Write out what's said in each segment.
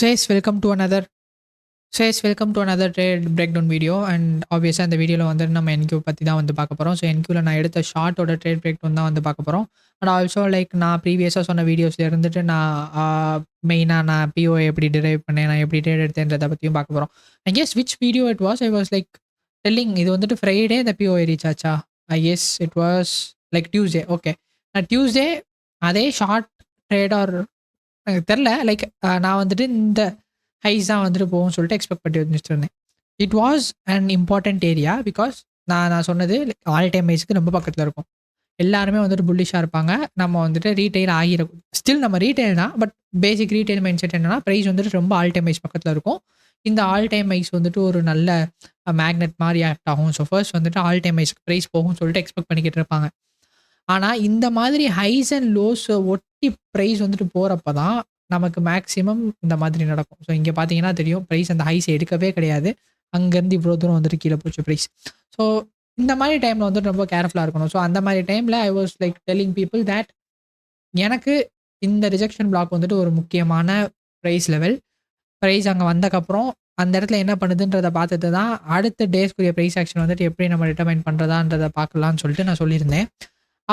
Says welcome to another trade breakdown video. And obviously அந்த வீடியோவில் வந்து நம்ம என்கியூ பற்றி தான் வந்து பார்க்க போகிறோம். ஸோ என்கியூவில் நான் எடுத்த ஷார்ட்டோட ட்ரேட் பிரேக் டவுன் தான் வந்து பார்க்க போகிறோம். அண்ட் ஆல்சோ லைக் நான் ப்ரீவியஸாக சொன்ன வீடியோஸில் இருந்துட்டு நான் மெயினாக நான் பிஓ எப்படி டிரைவ் பண்ணேன், நான் எப்படி ட்ரேட் எடுத்தேன்றதை பற்றியும் பார்க்க போகிறோம். I guess which video it was. I was like telling இது வந்துட்டு ஃப்ரைடே இந்த பிஓ ரீச் ஆச்சா. I S it was like Tuesday. Okay, நான் டியூஸ்டே அதே ஷார்ட் ட்ரேட் ஆர் எனக்கு தெரில. லைக் நான் வந்துட்டு இந்த ஹைஸ் தான் வந்துட்டு போகும்னு சொல்லிட்டு எக்ஸ்பெக்ட் பண்ணி வச்சுருந்தேன். It was an important area because நான் சொன்னது ஆல் டைம் ஹைஸ்க்கு ரொம்ப பக்கத்தில் இருக்கும். எல்லாருமே வந்துட்டு புல்லிஷாக இருப்பாங்க. நம்ம வந்துட்டு ரீட்டைல் ஆகிருக்கும். ஸ்டில் நம்ம ரீட்டைல் தான், but basic retail mind set என்னன்னா ப்ரைஸ் வந்துட்டு ரொம்ப ஆல் டைம் ஹைஸ் பக்கத்தில் இருக்கும். இந்த ஆல் டைம் ஹைஸ் வந்துட்டு ஒரு நல்ல மேக்னெட் மாதிரி ஆக்ட் ஆகும். ஸோ ஃபர்ஸ்ட் வந்துட்டு ஆல் டைம் ஹைஸ்க்கு ப்ரைஸ் போகும்னு சொல்லிட்டு எக்ஸ்பெக்ட் பண்ணிக்கிட்டு இருப்பாங்க. ஆனால் இந்த மாதிரி ஹைஸ் அண்ட் லோஸ் ஒட்டி ப்ரைஸ் வந்துட்டு போகிறப்ப தான் நமக்கு மேக்ஸிமம் இந்த மாதிரி நடக்கும். ஸோ இங்கே பார்த்தீங்கன்னா தெரியும், ப்ரைஸ் அந்த ஹைஸ் எடுக்கவே கிடையாது. அங்கேருந்து இவ்வளோ தூரம் வந்துட்டு கீழே போச்சு ப்ரைஸ். ஸோ இந்த மாதிரி டைமில் வந்துட்டு ரொம்ப கேர்ஃபுல்லாக இருக்கணும். ஸோ அந்த மாதிரி டைமில் I was like telling people that எனக்கு இந்த ரிஜெக்ஷன் பிளாக் வந்துட்டு ஒரு முக்கியமான ப்ரைஸ் லெவல். ப்ரைஸ் அங்கே வந்தக்கப்புறம் அந்த இடத்துல என்ன பண்ணுதுன்றதை பார்த்துட்டு தான் அடுத்த டேஸ்க்குரிய ப்ரைஸ் ஆக்ஷன் வந்துட்டு எப்படி நம்ம டிட்டர்மைன் பண்ணுறதான்றதை பார்க்கலான்னு சொல்லிட்டு நான் சொல்லியிருந்தேன்.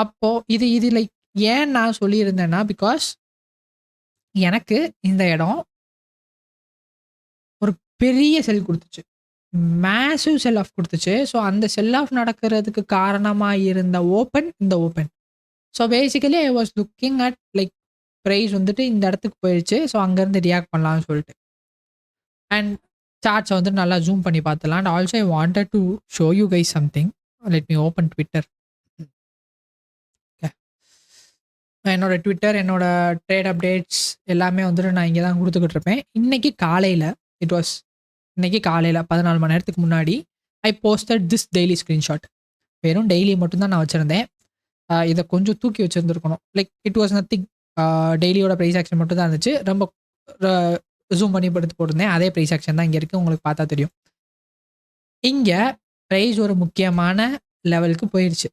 அப்போது இது லைக் ஏன் நான் சொல்லியிருந்தேன்னா பிகாஸ் எனக்கு இந்த இடம் ஒரு பெரிய செல் கொடுத்துச்சு, மேசிவ் செல் ஆஃப் கொடுத்துச்சு. ஸோ அந்த செல் ஆஃப் நடக்கிறதுக்கு காரணமாக இருந்த இந்த open. So basically I was looking at like price வந்துட்டு இந்த இடத்துக்கு போயிடுச்சு. ஸோ அங்கேருந்து ரியாக்ட் பண்ணலாம்னு சொல்லிட்டு அண்ட் சார்ட்ஸை வந்துட்டு நல்லா ஜூம் பண்ணி பார்த்துலாம். And also I wanted to show you guys something. Let me open Twitter. என்னோட ட்விட்டர், என்னோட ட்ரேட் அப்டேட்ஸ் எல்லாமே வந்துட்டு நான் இங்கே தான் கொடுத்துக்கிட்டு இருப்பேன். இன்னைக்கு காலையில் 14 மணி நேரத்துக்கு முன்னாடி I posted this daily screenshot. வெறும் டெய்லி மட்டும்தான் நான் வச்சுருந்தேன். இதை கொஞ்சம் தூக்கி வச்சுருந்துருக்கணும். Like it was nothing. டெய்லியோட ப்ரைஸ் ஆக்ஷன் மட்டும் தான் இருந்துச்சு. ரொம்ப ஜூம் பண்ணி படுத்து போட்டிருந்தேன். அதே ப்ரைஸ் ஆக்ஷன் தான் இங்கே இருக்குது, உங்களுக்கு பார்த்தா தெரியும். இங்கே ப்ரைஸ் ஒரு முக்கியமான லெவலுக்கு போயிடுச்சு.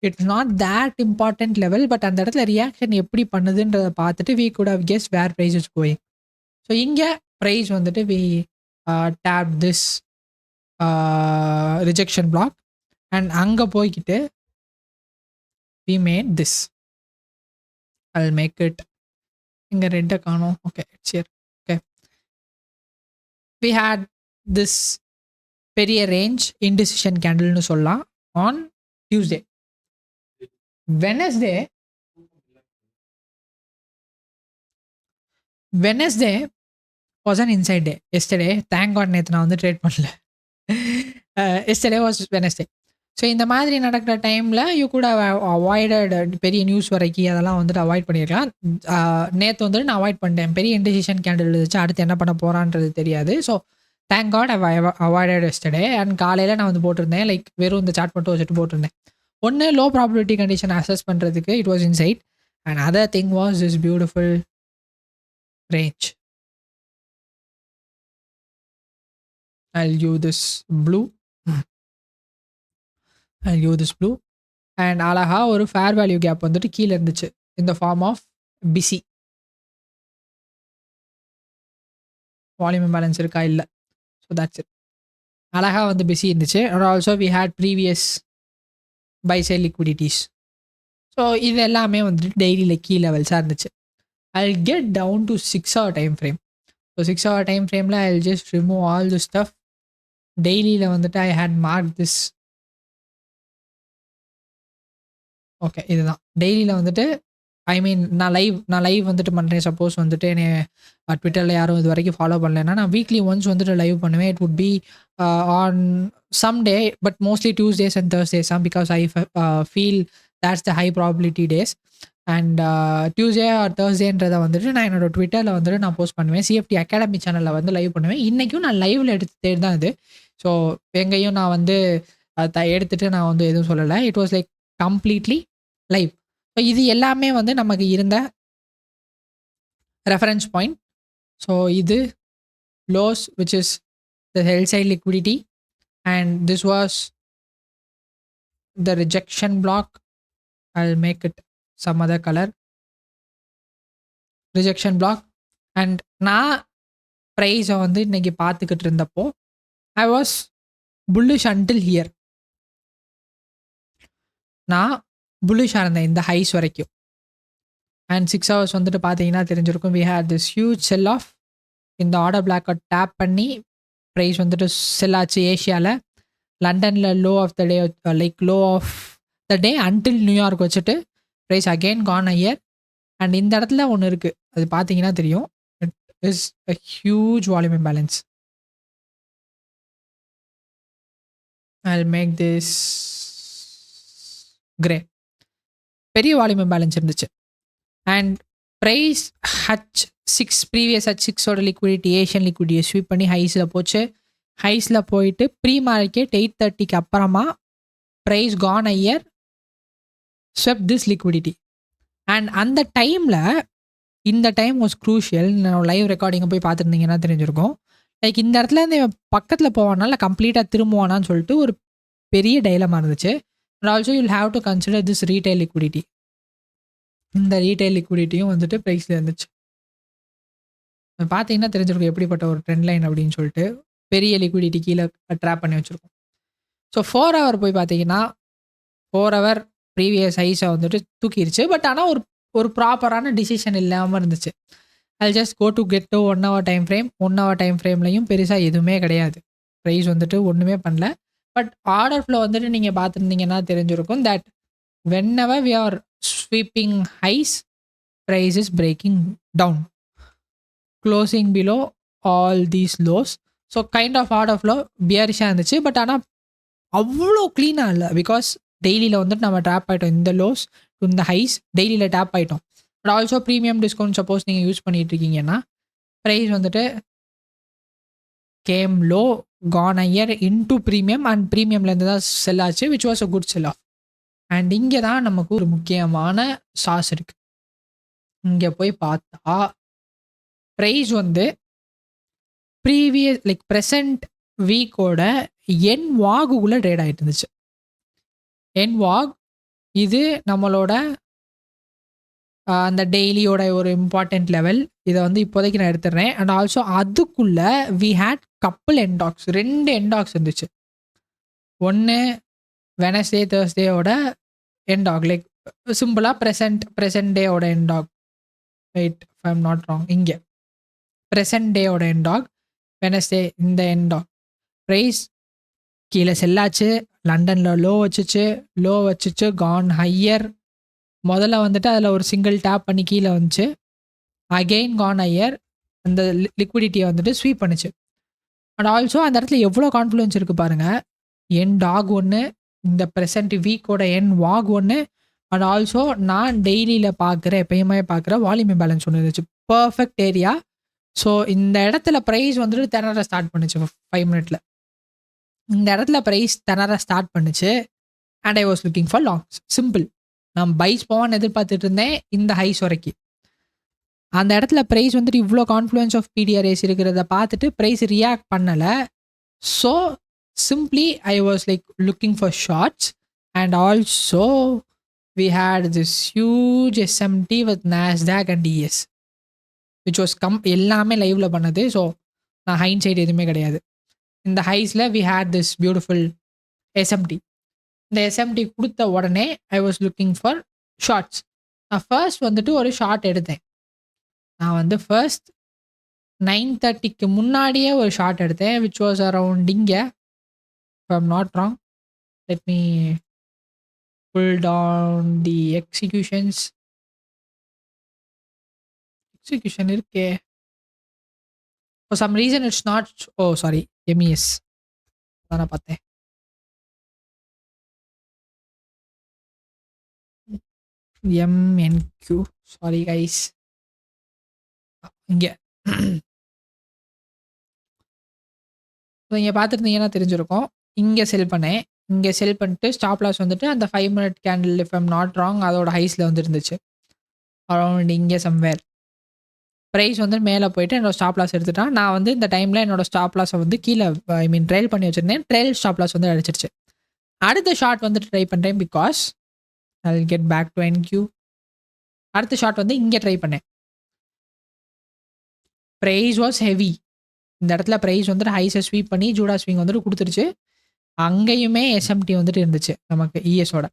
It's not that important level, but அந்த இடத்துல ரியாக்ஷன் எப்படி பண்ணுதுன்றதை பார்த்துட்டு we could have guess where price is going. So இங்கே ப்ரைஸ் வந்துட்டு we tap this rejection block and அங்கே போய்கிட்டு we made this. I make it. இங்கே ரெட்டை காணும். Okay, it's here. Okay, we had this பெரிய ரேஞ்ச் இன்டிசிஷன் கேண்டில்னு சொல்லலாம் on Tuesday. Wednesday was an inside day. Yesterday, thank God நேற்று நான் வந்து ட்ரேட் பண்ணல. yesterday was Wednesday. ஸோ இந்த மாதிரி நடக்கிற டைமில் யூ கூட அவாய்டட் பெரிய நியூஸ் வரைக்கும் அதெல்லாம் வந்துட்டு அவாய்ட் பண்ணியிருக்கலாம். நேற்று வந்துட்டு நான் அவாய்ட் பண்ணிட்டேன். பெரிய இன்டிசிஷன் கேண்டில் இருந்துச்சு, அடுத்து என்ன பண்ண போகிறான்றது தெரியாது. So thank God avoided yesterday. And காலையில் நான் வந்து போட்டிருந்தேன், லைக் வெறும் இந்த சார்ட் மட்டும் வச்சுட்டு போட்டிருந்தேன். ஒன்று லோ ப்ராபபிலிட்டி கண்டிஷன் அசஸ் பண்ணுறதுக்கு it was inside. And other thing was this beautiful range. I'll use this blue. And அழகா ஒரு ஃபேர் வேல்யூ கேப் வந்துட்டு கீழே இருந்துச்சு இந்த ஃபார்ம் ஆஃப் பிசி. வால்யூம் இம்பேலன்ஸ் இருக்கா? இல்லை. So that's it. அழகா வந்து பிசி இருந்துச்சு. And also we had previous buy side liquidities. So இது எல்லாமே வந்துட்டு டெய்லியில் கீ லெவல்ஸாக இருந்துச்சு. I'll get down to 6 hour time frame. So 6 hour time frameல I'll just remove all the stuff. டெய்லியில் வந்துட்டு I had marked this. Okay, இதுதான் டெய்லியில் வந்துட்டு ஐ மீன் நான் live வந்துட்டு பண்ணுறேன். சப்போஸ் வந்துட்டு என்னை ட்விட்டரில் யாரும் இது வரைக்கும் ஃபாலோ பண்ணலைன்னா நான் வீக்லி ஒன்ஸ் வந்துட்டு லைவ் பண்ணுவேன். It would be on some day, but mostly Tuesdays and Thursdays because I feel that's the high probability days. And Tuesday or தேர்ஸ்டேன்றதை வந்துட்டு நான் என்னோட ட்விட்டரில் வந்துட்டு நான் போஸ்ட் பண்ணுவேன். சிஎஃப்டி அகாடமி சேனலில் வந்து லைவ் பண்ணுவேன். இன்றைக்கும் நான் லைவில் எடுத்து தான் இது. ஸோ எங்கேயும் நான் வந்து எடுத்துகிட்டு நான் வந்து எதுவும் சொல்லலை. It was like completely live. So இது எல்லாமே வந்து நமக்கு இருந்த ரெஃபரன்ஸ் பாயிண்ட். ஸோ இது lows which is the sell side liquidity and this was the rejection block. I'll make it some other color. Rejection block. And நான் ப்ரைஸ வந்து இன்னைக்கு பார்த்துக்கிட்டு இருந்தப்போ, I was bullish until here. நான் புல்லிஷா இருந்தேன் இந்த ஹைஸ் வரைக்கும். அண்ட் 6 ஹவர்ஸ் வந்துட்டு பார்த்தீங்கன்னா தெரிஞ்சிருக்கும். We had this huge sell off. இந்த ஆர்டர் பிளாக்க டேப் பண்ணி ப்ரைஸ் வந்துட்டு செல் ஆச்சு ஏஷியால. லண்டன்ல low of the day like low of the day until New York வச்சுட்டு price again gone here. And இந்த இடத்துல ஒண்ணு இருக்கு. அது பார்த்தீங்கன்னா தெரியும். It is a huge volume imbalance. I'll make this gray. பெரிய வால்யூம் இம்பேலன்ஸ் இருந்துச்சு. And price H6 previous H6 ஓட லிக்விடிட்டி ஏஷியன் லிக்விடிட்டியை ஸ்வீப் பண்ணி ஹைஸில் போச்சு. ஹைஸில் போயிட்டு ப்ரீ மார்க்கெட் 8:30க்கு அப்புறமா price gone higher swept this liquidity. And அந்த டைமில் இந்த டைம் வாஸ் க்ரூஷியல். நான் லைவ் ரெக்கார்டிங்கை போய் பார்த்துருந்தீங்கன்னா தெரிஞ்சிருக்கும். லைக் இந்த இடத்துல இந்த பக்கத்தில் போவானால கம்ப்ளீட்டாக திரும்புவானான்னு சொல்லிட்டு ஒரு பெரிய டைலமா இருந்துச்சு. And also you'll have to consider this retail liquidity. இந்த ரீட்டைல் லிக்விடிட்டியும் வந்துட்டு ப்ரைஸில் இருந்துச்சு. பார்த்தீங்கன்னா தெரிஞ்சிருக்கும் எப்படிப்பட்ட ஒரு ட்ரெண்ட் லைன் அப்படின்னு சொல்லிட்டு. பெரிய லிக்விடிட்டி கீழே ட்ராப் பண்ணி வச்சுருக்கோம். ஸோ 4 ஹவர் போய் பார்த்தீங்கன்னா 4 ஹவர் ப்ரீவியஸ் ஹைஸை வந்துட்டு தூக்கிடுச்சு. பட் ஆனால் ஒரு ஒரு ப்ராப்பரான டிசிஷன் இல்லாமல் இருந்துச்சு. I just go to get to 1 hour time frame. 1 hour time ஃப்ரேம்லையும் பெருசாக எதுவுமே கிடையாது. ப்ரைஸ் வந்துட்டு ஒன்றுமே பண்ணல. பட் ஆர்டர் ஃப்ளோ வந்துட்டு நீங்கள் பார்த்துருந்தீங்கன்னா தெரிஞ்சிருக்கும் that whenever we are sweeping highs, price is breaking down, closing below all these lows. So kind of order flow பியரிஷாக இருந்துச்சு. பட் ஆனால் அவ்வளோ க்ளீனாக இல்லை. பிகாஸ் டெய்லியில் வந்துட்டு நம்ம டேப் ஆகிட்டோம். இந்த லோஸ் இந்த ஹைஸ் டெய்லியில் டேப் ஆகிட்டோம். But also premium discount suppose நீங்கள் யூஸ் பண்ணிட்டு இருக்கீங்கன்னா ப்ரைஸ் வந்துட்டு came low gone higher into premium and ப்ரீமியம்லேருந்து தான் செல் ஆச்சு, which was a good sell off. And இங்கே தான் நமக்கு ஒரு முக்கியமான சாஸ் இருக்கு. இங்கே போய் பார்த்தா ப்ரைஸ் வந்து ப்ரீவியஸ் லைக் ப்ரெசன்ட் வீக்கோட என் வாகுக்குள்ளே ட்ரேட் ஆகிட்டு இருந்துச்சு. என் வாக் இது நம்மளோட அந்த டெய்லியோட ஒரு இம்பார்ட்டன்ட் லெவல். இதை வந்து இப்போதைக்கு நான் எடுத்துடுறேன். அண்ட் ஆல்சோ அதுக்குள்ளே we had couple NDOGs, 2 NDOGs இருந்துச்சு. ஒன்று வெனஸ்டே தேர்ஸ்டேயோட என்டாக் லைக் சிம்பிளாக ப்ரெசன்ட் டேயோட NDOG. Right, if I am not wrong. இங்கே ப்ரெசன்ட் டேயோட என்டாக் வெனஸ்டே இந்த என்டாக். ப்ரைஸ் கீழே செல்லாச்சு. லண்டனில் லோ வச்சுச்சு கான் ஹையர். முதல்ல வந்துட்டு அதில் ஒரு சிங்கிள் டேப் பண்ணி கீழே வந்துச்சு. Again gone higher. அந்த லிக்விடிட்டியை வந்துட்டு ஸ்வீப் பண்ணுச்சு. அண்ட் ஆல்சோ அந்த இடத்துல எவ்வளோ கான்ஃபிடன்ஸ் இருக்குது பாருங்கள். என் டாக் ஒன்று, இந்த ப்ரெசன்ட் வீக்கோட என் வாக் ஒன்று, அண்ட் ஆல்சோ நான் டெய்லியில் எப்பயுமே பார்க்குற வால்யூம் இம்பேலன்ஸ் ஒன்று இருந்துச்சு. Perfect area. ஸோ இந்த இடத்துல ப்ரைஸ் வந்துட்டு திணற ஸ்டார்ட் பண்ணுச்சு 5 மினிட்ல. இந்த இடத்துல ப்ரைஸ் திணற ஸ்டார்ட் பண்ணுச்சு. And I was looking for longs. Simple. நான் பைஸ் போவான்னு எதிர்பார்த்துட்டு இருந்தேன் இந்த ஹைஸ் வரைக்கும். அந்த இடத்துல ப்ரைஸ் வந்துட்டு இவ்வளோ கான்ஃப்ளூயன்ஸ் ஆஃப் பிடிஆர்ஏஸ் இருக்கிறத பார்த்துட்டு ப்ரைஸ் ரியாக்ட் பண்ணலை. So simply I was like looking for shots. And also we had this huge SMT with Nasdaq and ES, which was எல்லாமே லைவ்ல பண்ணது. ஸோ நான் ஹைண்ட் சைடு எதுவுமே கிடையாது. இந்த ஹைஸில் we had this beautiful SMT. இந்த SMT கொடுத்த உடனே I was looking for shots. நான் ஃபர்ஸ்ட் வந்துட்டு ஒரு ஷார்ட் எடுத்தேன். நான் வந்து ஃபர்ஸ்ட் 9:30க்கு முன்னாடியே ஒரு ஷார்ட் எடுத்தேன், which was around இங்கே. If I'm not wrong, let me pull down the executions. Execution இருக்கே. For some reason it's not. Oh sorry, MES அதான் பார்த்தேன். MNQ, sorry guys. இங்கே இங்கே பார்த்துருந்தீங்கன்னா தெரிஞ்சிருக்கும். இங்கே செல் பண்ணேன். இங்கே செல் பண்ணிட்டு ஸ்டாப் லாஸ் வந்துட்டு அந்த 5 minute candle if I'm not wrong அதோட ஹைஸில் வந்து இருந்துச்சு. அரௌண்ட் இங்கே சம்வேர். ப்ரைஸ் வந்து மேலே போயிட்டு என்னோட ஸ்டாப் லாஸ் எடுத்துட்டான். நான் வந்து இந்த டைமில் என்னோட ஸ்டாப் லாஸை வந்து கீழே ட்ரைல் பண்ணி வச்சுருந்தேன். ட்ரைல் ஸ்டாப் லாஸ் வந்து அடிச்சிருச்சு. அடுத்த ஷார்ட் வந்துட்டு ட்ரை பண்ணுறேன் because I will get back to NQ. அடுத்த ஷார்ட் வந்து இங்கே ட்ரை பண்ணேன். Price was heavy. இந்த இடத்துல ப்ரைஸ் வந்துட்டு ஹைஸை ஸ்வீப் பண்ணி ஜூடா ஸ்விங் வந்துட்டு குடுத்துருச்சு. அங்கேயுமே எஸ்எம்டி வந்துட்டு இருந்துச்சு நமக்கு இஎஸோட.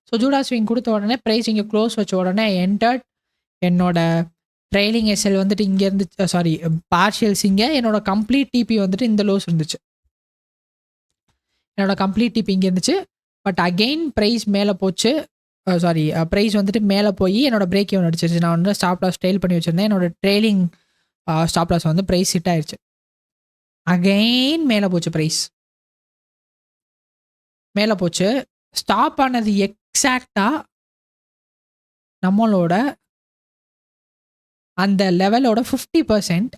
ஸோ ஜூடா ஸ்விங் குடுத்த உடனே ப்ரைஸ் இங்க க்ளோஸ் வச்ச உடனே என்டர்ட். என்னோட ட்ரெய்லிங் எஸ்எல் வந்துட்டு இங்க இருந்து சாரி பார்ஷியல்ஸ் இங்க. என்னோட கம்ப்ளீட் டிபி வந்துட்டு இந்த லோஸ் இருந்துச்சு. என்னோட கம்ப்ளீட் டிபி இங்க இருந்துச்சு. பட் அகெயின் ப்ரைஸ் மேல போச்சு. சாரி ப்ரைஸ் வந்துட்டு மேல போய் என்னோட பிரேக் ஈவன் அடிச்சிருச்சு. நான் வந்து ஸ்டாப் லாஸ் ட்ரெயில் பண்ணி வச்சிருந்தேன். என்னோட ட்ரெய்லிங் ஸ்டாப் லாஸ் வந்து ப்ரைஸ் ஹிட் ஆயிருச்சு. அகெயின் மேல போச்சு ப்ரைஸ். மேல போச்சு. ஸ்டாப் ஆனது எக்ஸாக்ட்டா நம்மளோட அந்த லெவலோட 50%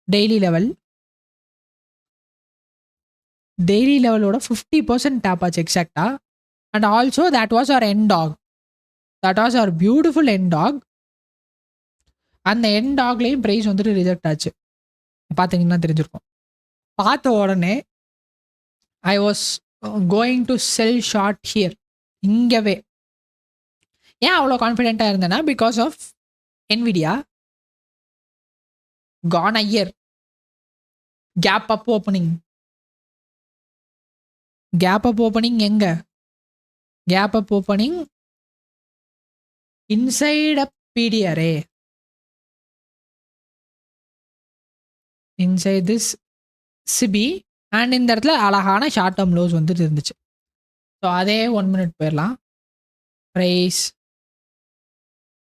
டெய்லி லெவல். டெய்லி லெவலோட 50% டேப் ஆச்சு exactly. And also that was our NDOG. That was our beautiful NDOG. அந்த எண்ட் டாக்லேயும் ப்ரைஸ் வந்துட்டு ரிஜெக்ட் ஆச்சு. பார்த்தீங்கன்னா தெரிஞ்சிருக்கும். பார்த்த உடனே I was going to sell short here. இங்கவே ஏன் அவ்வளோ கான்ஃபிடென்ட்டாக இருந்தேன்னா because of Nvidia gone higher gap up opening. Gap up opening எங்க? Gap up opening inside a பிடிஆரே. Inside this CP. அண்ட் இந்த இடத்துல அழகான ஷார்ட் டேர்ம் லோஸ் வந்துட்டு இருந்துச்சு. ஸோ அதே 1 மினிட் போயிடலாம். Price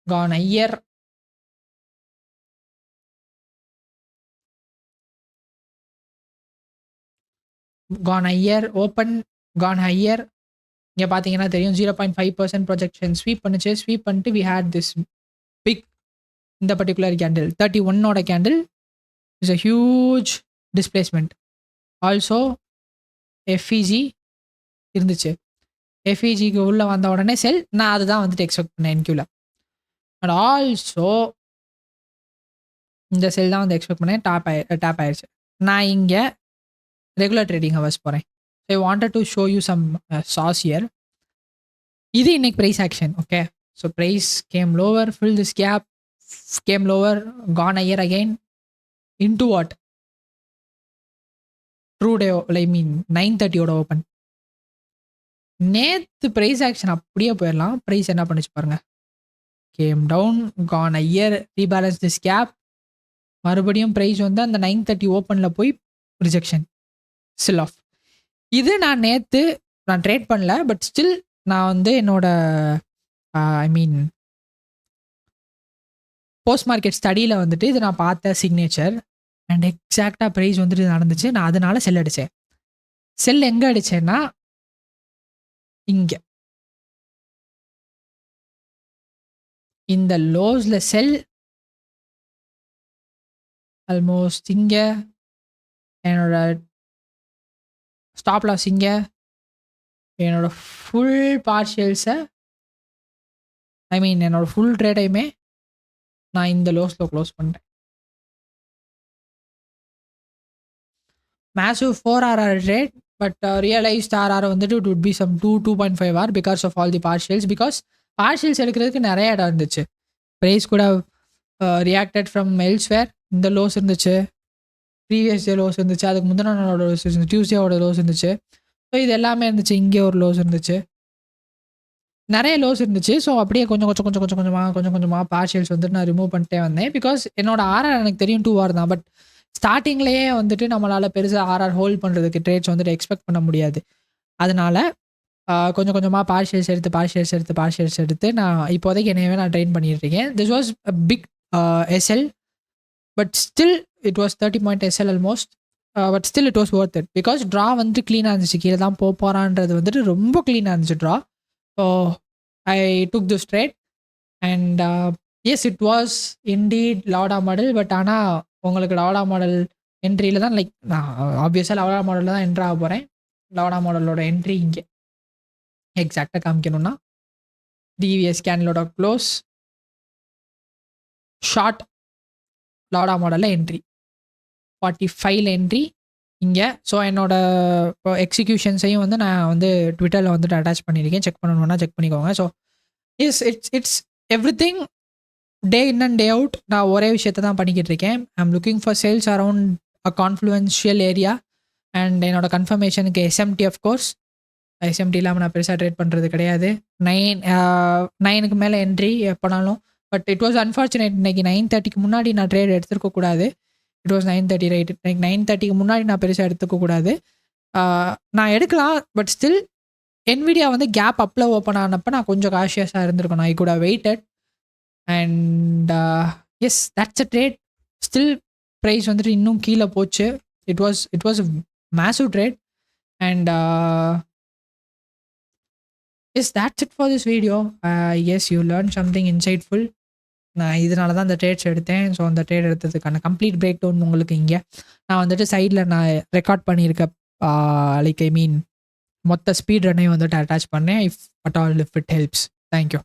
gone higher. Gone higher open gone higher. இங்கே பார்த்தீங்கன்னா தெரியும் 0.5% ப்ரொஜெக்ஷன் ஸ்வீப் பண்ணுச்சு. ஸ்வீப் பண்ணிட்டு வி ஹேட் திஸ் பிக் இந்த பர்டிகுலர் கேண்டில் 31ஓட candle is a huge displacement. Also FVG இருந்துச்சு. எஃப்இஜிக்கு உள்ளே வந்த உடனே செல். நான் அதுதான் வந்துட்டு எக்ஸ்பெக்ட் பண்ணேன் என்கியூவில். அண்ட் ஆல்சோ இந்த செல் தான் வந்து எக்ஸ்பெக்ட் பண்ணேன். டேப் ஆயிடுச்சு. நான் இங்கே ரெகுலர் ட்ரேடிங் ஹவர்ஸ் போகிறேன். So I wanted to show you some sauce here. இது இன்னைக்கு price action. Okay, so price came lower, fill this gap, came lower, gone higher again into what true day I mean 9:30ஓட open. நேற்று price action அப்படியே போயிடலாம். Price என்ன பண்ணிச்சு பாருங்க. Came down, gone higher, rebalance this gap. மறுபடியும் price வந்து அந்த 9:30 ஓப்பனில் போய் ரிஜெக்ஷன், செல் ஆஃப். இது நான் நேற்று நான் ட்ரேட் பண்ணல. பட் ஸ்டில் நான் வந்து என்னோட ஐ மீன் போஸ்ட் மார்க்கெட் ஸ்டடியில் வந்துட்டு இது நான் பார்த்த சிக்னேச்சர். அண்ட் எக்ஸாக்டாக ப்ரைஸ் வந்துட்டு நடந்துச்சு. நான் அதனால செல் அடித்தேன். செல் எங்கே அடித்தேன்னா இங்கே இந்த லோஸில் செல். ஆல்மோஸ்ட் இங்கே என்னோட ஸ்டாப் லாஸ் இங்கே. என்னோட ஃபுல் பார்ஷியல்ஸை ஐ மீன் என்னோட ஃபுல் ட்ரேடையுமே நான் இந்த லோஸில் க்ளோஸ் பண்ணுறேன். Massive 4 hour trade. But realized RR வந்துட்டு it would be some 2.5 hour because of all the partials. Because partials எடுக்கிறதுக்கு நிறைய இடம் இருந்துச்சு. ப்ரைஸ் கூட ரியாக்டட் ஃப்ரம் எல்ஸ்வேர். இந்த லோஸ் இருந்துச்சு, ப்ரீவியஸ் டே லோஸ் இருந்துச்சு, அதுக்கு முந்தின நாளோட லோஸ் இருந்துச்சு, டியூஸ்டேவோட லோஸ் இருந்துச்சு. ஸோ இது எல்லாமே இருந்துச்சு. இங்கே ஒரு லோஸ் இருந்துச்சு, நிறைய லோஸ் இருந்துச்சு. ஸோ அப்படியே கொஞ்சமாக பார்ஷியல்ஸ் வந்துட்டு நான் ரிமூவ் பண்ணிட்டே வந்தேன். பிகாஸ் என்னோட ஆர்ஆர் எனக்கு தெரியும் 2 hour தான். பட் ஸ்டார்டிங்லேயே வந்துட்டு நம்மளால் பெருசாக ஆர்ஆர் ஹோல்ட் பண்ணுறதுக்கு ட்ரேட்ஸ் வந்துட்டு எக்ஸ்பெக்ட் பண்ண முடியாது. அதனால கொஞ்சமாக பார்ஷியல்ஸ் எடுத்து நான் இப்போதைக்கு என்னையவே நான் ட்ரெயின் பண்ணிட்டு இருக்கேன். This was a big SL. But still it was 30 point SL almost. But still it was worth it. Because draw வந்துட்டு க்ளீனாக இருந்துச்சு. கீழே தான் போகிறான்றது வந்துட்டு ரொம்ப க்ளீனாக இருந்துச்சு draw. So I took this trade. And as it was indeed லவ்டா மாடல். பட் ஆனால் உங்களுக்கு லவ்டா மாடல் என்ட்ரியில் தான் லைக் நான் ஆப்வியஸாக லவ்டா மாடலில் தான் என்ட்ரு ஆக போகிறேன். லவ்டா மாடலோட என்ட்ரி இங்கே எக்ஸாக்டாக காமிக்கணும்னா டிவிஎஸ் கேனலோட க்ளோஸ் ஷார்ட் லவ்டா மாடலில் என்ட்ரி 45 என்ட்ரி இங்கே. ஸோ என்னோட எக்ஸிக்யூஷன்ஸையும் வந்து நான் வந்து ட்விட்டரில் வந்துட்டு அட்டாச் பண்ணியிருக்கேன். செக் பண்ணணுன்னா செக் பண்ணிக்கோங்க. So it's everything day in and day out நான் ஒரே விஷயத்தை தான் பண்ணிக்கிட்டு இருக்கேன். I am looking for sales around confluential area and என்னோட கன்ஃபர்மேஷனுக்கு எஸ்எம்டி கோர்ஸ். எஸ்எம்டி இல்லாமல் நான் பெருசாக ட்ரேட் பண்ணுறது கிடையாது. 9க்கு மேலே என்ட்ரி எப்போனாலும். பட் இட் வாஸ் அன்ஃபார்ச்சுனேட், இன்னைக்கு 9:30க்கு முன்னாடி நான் ட்ரேட் எடுத்துருக்க கூடாது. It was 9:30 right. இன்னைக்கு 9:30க்கு முன்னாடி நான் பெருசாக எடுத்துக்க கூடாது. நான் எடுக்கலாம், பட் ஸ்டில் என்விடியா வந்து கேப் அப்பில் ஓப்பன் ஆனப்போ நான் கொஞ்சம் காஷியஸாக இருந்திருக்கணும். I could have waited and yes that's a trade. Still price வந்துட்டு இன்னும் கீழே போச்சு. It was massive trade and yes, that's it for this video. Yes, you learned something insightful. நான் இதனால தான் அந்த ட்ரேட்ஸ் எடுத்தேன். ஸோ அந்த ட்ரேட் எடுத்ததுக்கான கம்ப்ளீட் பிரேக் டவுன் உங்களுக்கு இங்கே நான் வந்துட்டு சைடில் நான் ரெக்கார்ட் பண்ணியிருக்க லைக் ஐ மீன் மொத்த ஸ்பீட் ரன்னையும் வந்துட்டு அட்டாச் பண்ணேன். If at all if it helps. Thank you.